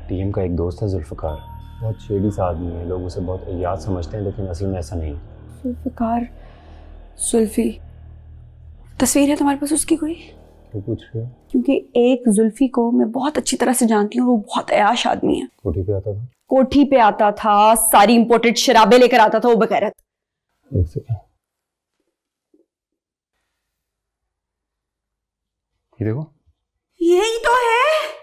TM का एक दोस्त है जुल्फ़िकार, बहुत शेडी सा आदमी है, लोग उसे बहुत अय्याज समझते हैं, लेकिन असल में ऐसा नहीं। जुल्फ़िकार, जुल्फ़ी, तस्वीर है तुम्हारे पास उसकी कोई? क्यों पूछ रही हो? क्योंकि एक जुल्फ़ी को मैं बहुत अच्छी तरह से जानती हूँ, वो बहुत अयाश आदमी है। कोठी पे आता था? कोठी पे आता था, सारी इंपोर्टेड शराबें लेकर आता था वो बगैरत। एक सेकंड, ये देखो, यही तो है।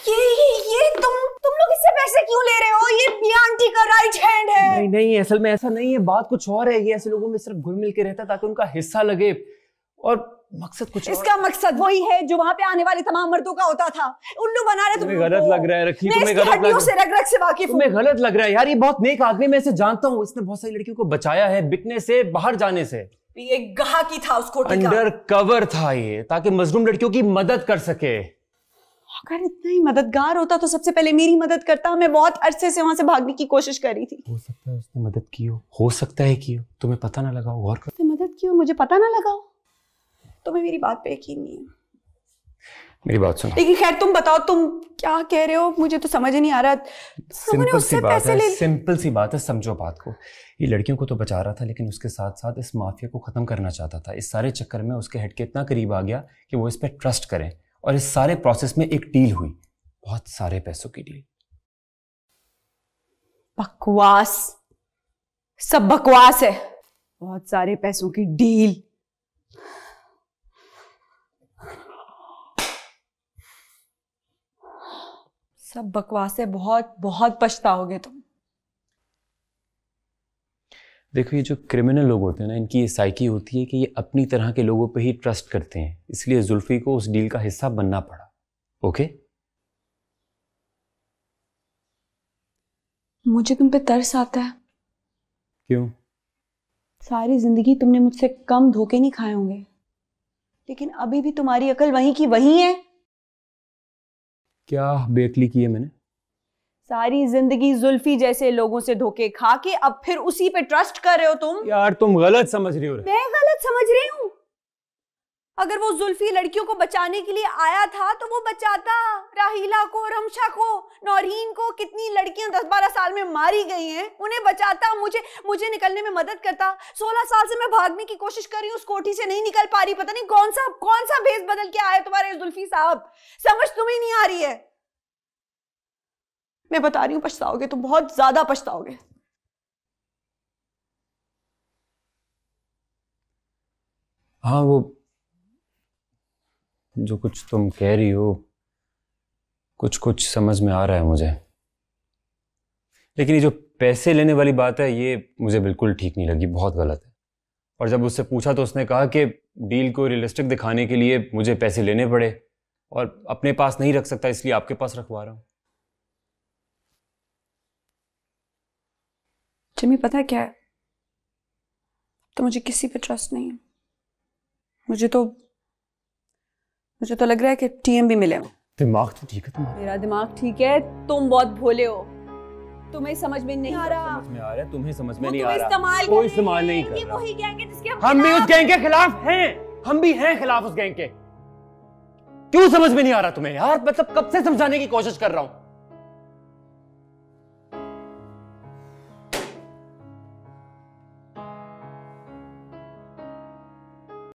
ये तुम लोग इससे पैसे क्यों ले रहे हो? ये मियां आंटी का राइट हैंड है। नहीं नहीं, असल में ऐसा नहीं है, बात कुछ और है। ये ऐसे लोगों में सिर्फ घुल मिल के रहता है ताकि उनका हिस्सा लगे, और मकसद कुछ इसका और। मकसद वही है जो वहां पे आने वाले तमाम मर्दों का होता था। उल्लू बना रहे तुम्हें गलत लग रहा है रखी, तुम्हें गलत लग रहा है। से रग-रग से वाकिफ हूं। तुम्हें गलत लग रहा है यार, ये बहुत नेक आदमी, मैं इसे जानता हूँ। इसने बहुत सारी लड़कियों को बचाया है बिकने से, बाहर जाने से। ये गाहकी था उस कोठी का। अंडर कवर था ये, ताकि मजलूम लड़कियों की मदद कर सके। अगर इतना ही मददगार होता तो सबसे पहले मेरी मदद करता। मैं बहुत अरसे से वहां से भागने की कोशिश कर रही थी। हो सकता है उसने मदद की हो सकता है की हो, तुम्हें पता ना लगा हो। गौर करो। उसने मदद की हो, मुझे पता ना लगा हो। तुम्हें मेरी बात पे यकीन नहीं है। मेरी बात सुनो। लेकिन खैर तुम बताओ, तुम क्या कह रहे हो? मुझे तो समझ ही नहीं आ रहा। सिंपल सी बात है, समझो बात को। ये लड़कियों को तो बचा रहा था, लेकिन उसके साथ साथ इस माफिया को खत्म करना चाहता था। इस सारे चक्कर में उसके हेड के इतना करीब आ गया कि वो इस पे ट्रस्ट करें, और इस सारे प्रोसेस में एक डील हुई, बहुत सारे पैसों की डील। बकवास, सब बकवास है। बहुत सारे पैसों की डील। सब बकवास है। बहुत बहुत पछताओगे तुम। देखो, ये जो क्रिमिनल लोग होते हैं ना, इनकी ये साइकी होती है कि ये अपनी तरह के लोगों पे ही ट्रस्ट करते हैं, इसलिए जुल्फी को उस डील का हिस्सा बनना पड़ा। ओके? मुझे तुम पे तरस आता है। क्यों? सारी जिंदगी तुमने मुझसे कम धोखे नहीं खाए होंगे, लेकिन अभी भी तुम्हारी अकल वहीं की वहीं है। क्या बेअक्ली की है मैंने? सारी जिंदगी जुल्फी जैसे लोगों से धोखे खा के अब फिर उसी पे ट्रस्ट कर रहे हो तुम। यार तुम गलत समझ रही हो। मैं गलत समझ रही हूँ? अगर वो जुल्फी लड़कियों को बचाने के लिए आया था तो वो बचाता। राहीला को, रमशा को, नौरीन को, कितनी लड़कियां 10-12 साल में मारी गई हैं, उन्हें बचाता। मुझे निकलने में मदद करता। 16 साल से मैं भागने की कोशिश कर रही हूँ, उस कोठी से नहीं निकल पा रही। पता नहीं कौन सा भेष बदल के आए तुम्हारे जुल्फी साहब, समझ तुम्हें नहीं आ रही है। मैं बता रही हूँ, पछताओगे, तुम बहुत ज्यादा पछताओगे। हाँ, वो जो कुछ तुम कह रही हो, कुछ समझ में आ रहा है मुझे, लेकिन ये जो पैसे लेने वाली बात है, ये मुझे बिल्कुल ठीक नहीं लगी, बहुत गलत है। और जब उससे पूछा तो उसने कहा कि डील को रियलिस्टिक दिखाने के लिए मुझे पैसे लेने पड़े, और अपने पास नहीं रख सकता इसलिए आपके पास रखवा रहा हूं। जिमी, पता है क्या है, तो मुझे किसी पे ट्रस्ट नहीं है। मुझे तो लग रहा है कि टीएम भी मिले। दिमाग तो ठीक है तुम्हारा। मेरा दिमाग ठीक है, तुम बहुत भोले हो, तुम्हें समझ में नहीं आ रहा। समझ में आ रहा है, तुम्हें समझ में नहीं आ रहा। कोई इस्तेमाल नहीं कर रहा। वही गैंग है जिसके हम भी उस गैंग के खिलाफ हैं, हम भी हैं खिलाफ उस गैंग के। क्यों समझ में नहीं आ रहा तुम्हें यार? मतलब कब से समझाने की कोशिश कर रहा हूं।